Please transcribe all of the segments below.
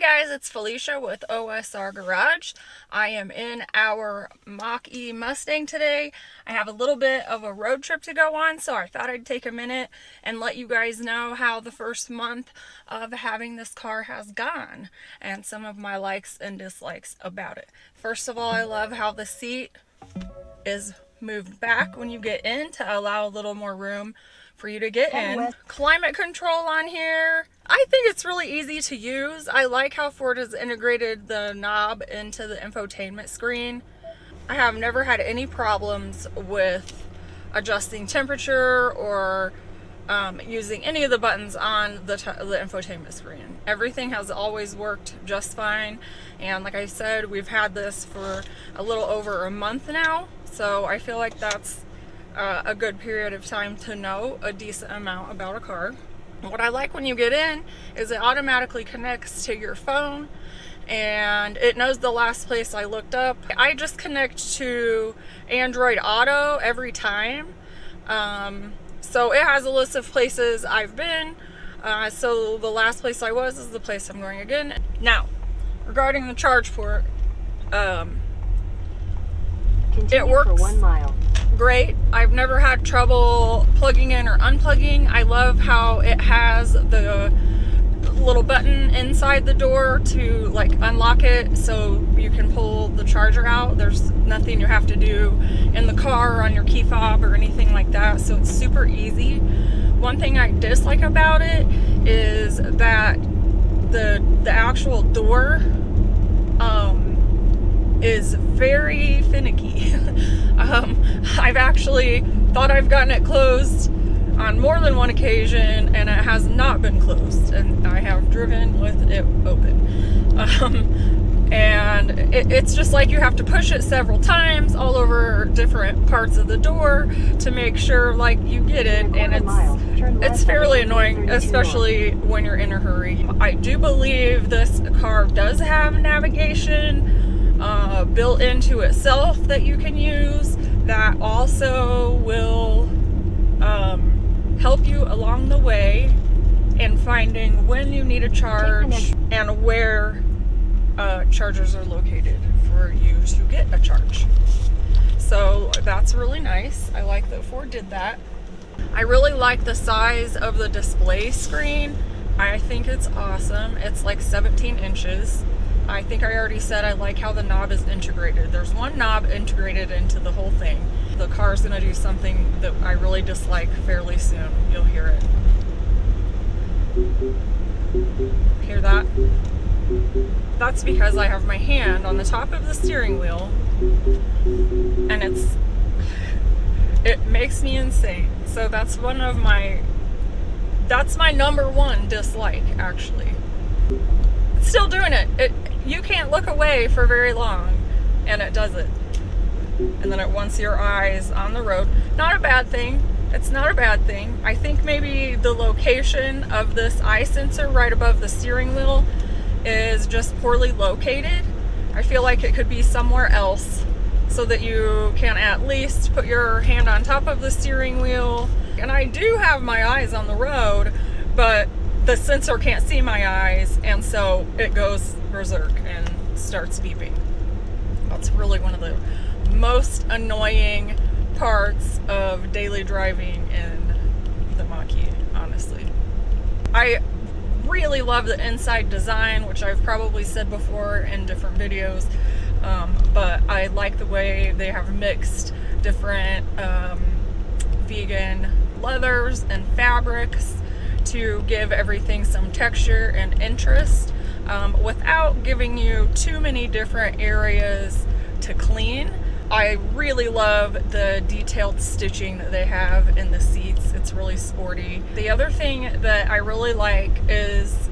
guys, it's Felicia with OSR Garage. I am in our Mach-E Mustang today. I have a little bit of a road trip to go on, so I thought I'd take a minute and let you guys know how the first month of having this car has gone and some of my likes and dislikes about it. First of all, I love how the seat is moved back when you get in to allow a little more room for you to get in. Climate control on here. I think it's really easy to use. I like how Ford has integrated the knob into the infotainment screen. I have never had any problems with adjusting temperature or using any of the buttons on the infotainment screen. Everything has always worked just fine, and like I said, we've had this for a little over a month now, so I feel like that's a good period of time to know a decent amount about a car. What I like when you get in is it automatically connects to your phone and it knows the last place I looked up. I just connect to Android Auto every time. So it has a list of places I've been. So the last place I was is the place I'm going again. Now, regarding the charge port, it works for 1 mile. Great. I've never had trouble plugging in or unplugging. I love how it has the little button inside the door to like unlock it so you can pull the charger out. There's nothing you have to do in the car or on your key fob or anything like that, so it's super easy. One thing I dislike about it is that the actual door is very finicky. I've actually thought I've gotten it closed on more than one occasion and it has not been closed, and I have driven with it open. And it's just like you have to push it several times all over different parts of the door to make sure like you get it, and it's fairly annoying, especially when you're in a hurry. I do believe this car does have navigation built into itself that you can use, that also will help you along the way in finding when you need a charge and where chargers are located for you to get a charge. So that's really nice. I like that Ford did that. I really like the size of the display screen. I think it's awesome. It's like 17 inches. I think I already said I like how the knob is integrated. There's one knob integrated into the whole thing. The car's gonna do something that I really dislike fairly soon. You'll hear it. Hear that? That's because I have my hand on the top of the steering wheel and it makes me insane. So that's my number one dislike, actually. It's still doing it. You can't look away for very long and it does it. And then it wants your eyes on the road. Not a bad thing. It's not a bad thing. I think maybe the location of this eye sensor right above the steering wheel is just poorly located. I feel like it could be somewhere else so that you can at least put your hand on top of the steering wheel. And I do have my eyes on the road, but the sensor can't see my eyes, and so it goes berserk and starts beeping. That's really one of the most annoying parts of daily driving in the Mach-E, honestly. I really love the inside design, which I've probably said before in different videos, but I like the way they have mixed different vegan leathers and fabrics to give everything some texture and interest without giving you too many different areas to clean. I really love the detailed stitching that they have in the seats. It's really sporty. The other thing that I really like is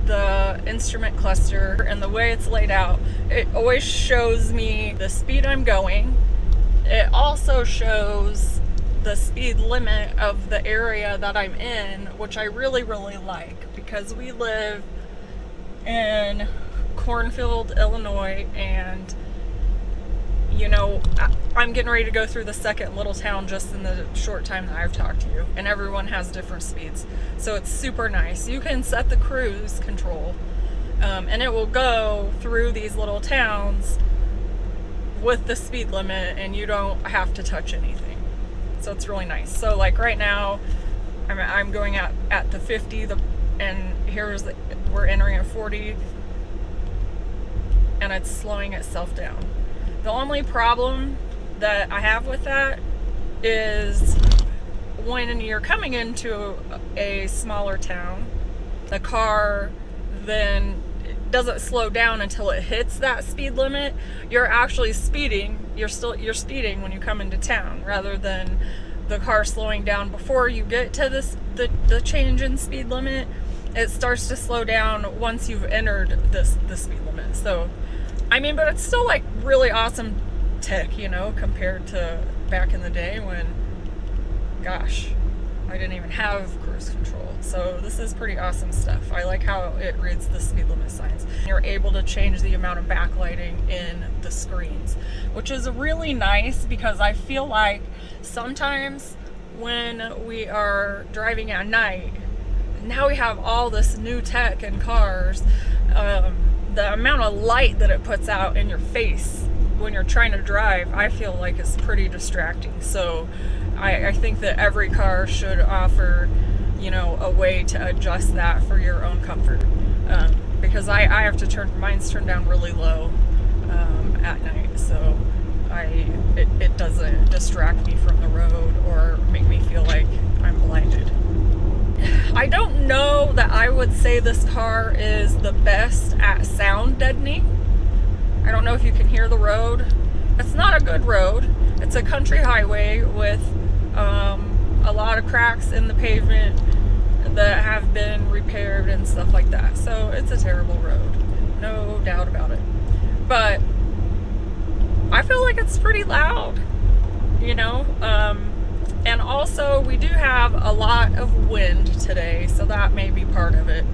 the instrument cluster and the way it's laid out. It always shows me the speed I'm going. It also shows the speed limit of the area that I'm in, which I really, really like, because we live in Cornfield, Illinois, and you know, I'm getting ready to go through the second little town just in the short time that I've talked to you, and everyone has different speeds, so it's super nice. You can set the cruise control And it will go through these little towns with the speed limit, and you don't have to touch anything. So it's really nice. So like right now, I'm going at the 50, and we're entering a 40, and it's slowing itself down. The only problem that I have with that is when you're coming into a smaller town, the car then doesn't slow down until it hits that speed limit. You're actually speeding. You're speeding when you come into town, rather than the car slowing down before you get to the change in speed limit. It starts to slow down once you've entered the speed limit. So, I mean, but it's still like really awesome tech, you know, compared to back in the day when, gosh, I didn't even have cruise control. So this is pretty awesome stuff. I like how it reads the speed limit signs. You're able to change the amount of backlighting in the screens, which is really nice, because I feel like sometimes when we are driving at night, now we have all this new tech in cars, the amount of light that it puts out in your face when you're trying to drive, I feel like is pretty distracting. So I think that every car should offer, you know, a way to adjust that for your own comfort. Because I have to mine's turned down really low at night, so it doesn't distract me from the road or make me feel like I'm blinded. I don't know that I would say this car is the best at sound deadening. I don't know if you can hear the road. It's not a good road. It's a country highway with a lot of cracks in the pavement that have been repaired and stuff like that. So it's a terrible road, no doubt about it. But I feel like it's pretty loud, you know. And also we do have a lot of wind today, so that may be part of it.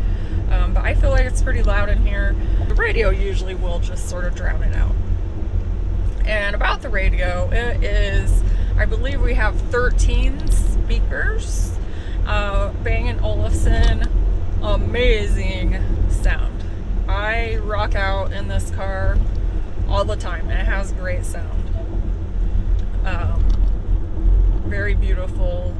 But I feel like it's pretty loud in here. The radio usually will just sort of drown it out. And about the radio, it is, I believe we have 13 speakers. Bang & Olufsen, amazing sound. I rock out in this car all the time, and it has great sound. Very beautiful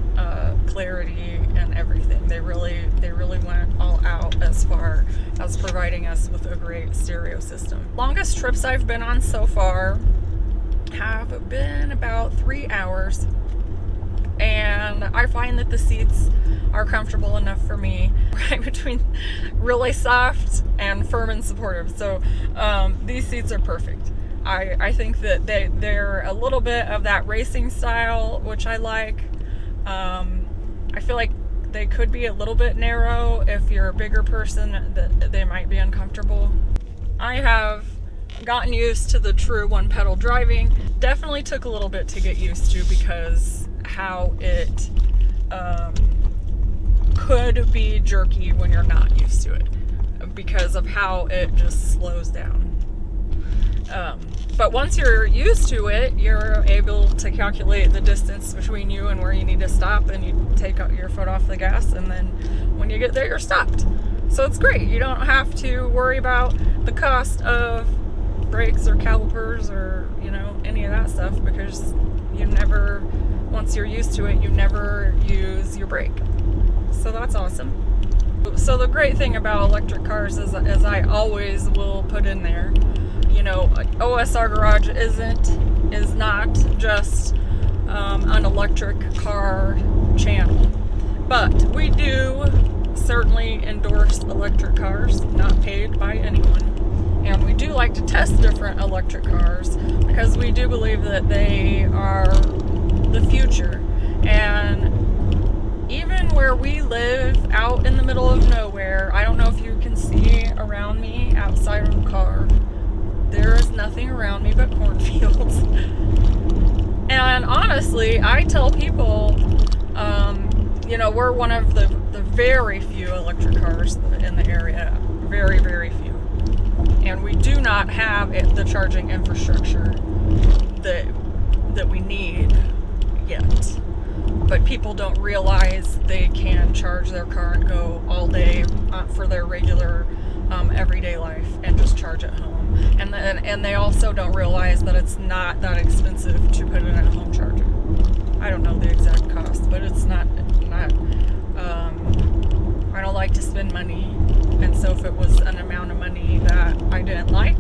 clarity and everything. They really went all out as far as providing us with a great stereo system. Longest trips I've been on so far have been about 3 hours, and I find that the seats are comfortable enough for me, right between really soft and firm and supportive. So these seats are perfect. I think that they're a little bit of that racing style, which I like. I feel like they could be a little bit narrow. If you're a bigger person, that they might be uncomfortable. I have gotten used to the true one pedal driving. Definitely took a little bit to get used to, because how it could be jerky when you're not used to it, because of how it just slows down. But once you're used to it, you're able to calculate the distance between you and where you need to stop, and you take your foot off the gas, and then when you get there, you're stopped. So it's great. You don't have to worry about the cost of brakes or calipers or, you know, any of that stuff, because once you're used to it, you never use your brake. So that's awesome. So the great thing about electric cars is, as I always will put in there, you know, OSR Garage is not just an electric car channel, but we do certainly endorse electric cars, not paid by anyone. And we do like to test different electric cars, because we do believe that they are the future. And even where we live out in the middle of nowhere, I don't know if you can see around me outside of the car, there is nothing around me but cornfields. And honestly, I tell people, you know, we're one of the very few electric cars in the area. Very, very few. And we do not have the charging infrastructure that we need yet. But people don't realize they can charge their car and go all day for their regular everyday life and just charge at home. And they also don't realize that it's not that expensive to put in a home charger. I don't know the exact cost, but it's not. I don't like to spend money, and so if it was an amount of money that I didn't like,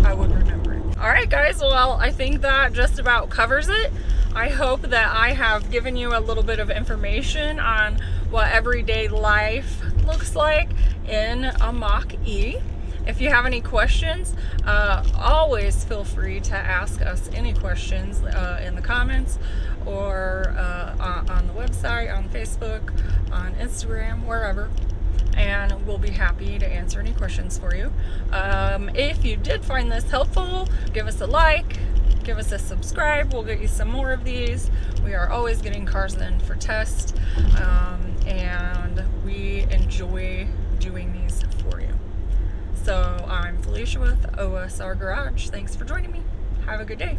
I would remember it. All right, guys. Well, I think that just about covers it. I hope that I have given you a little bit of information on what everyday life looks like in a Mach-E. If you have any questions, always feel free to ask us any questions in the comments or on the website, on Facebook, on Instagram, wherever. And we'll be happy to answer any questions for you. If you did find this helpful, give us a like, give us a subscribe. We'll get you some more of these. We are always getting cars in for test, and we enjoy doing these for you. So I'm Felicia with OSR Garage. Thanks for joining me. Have a good day.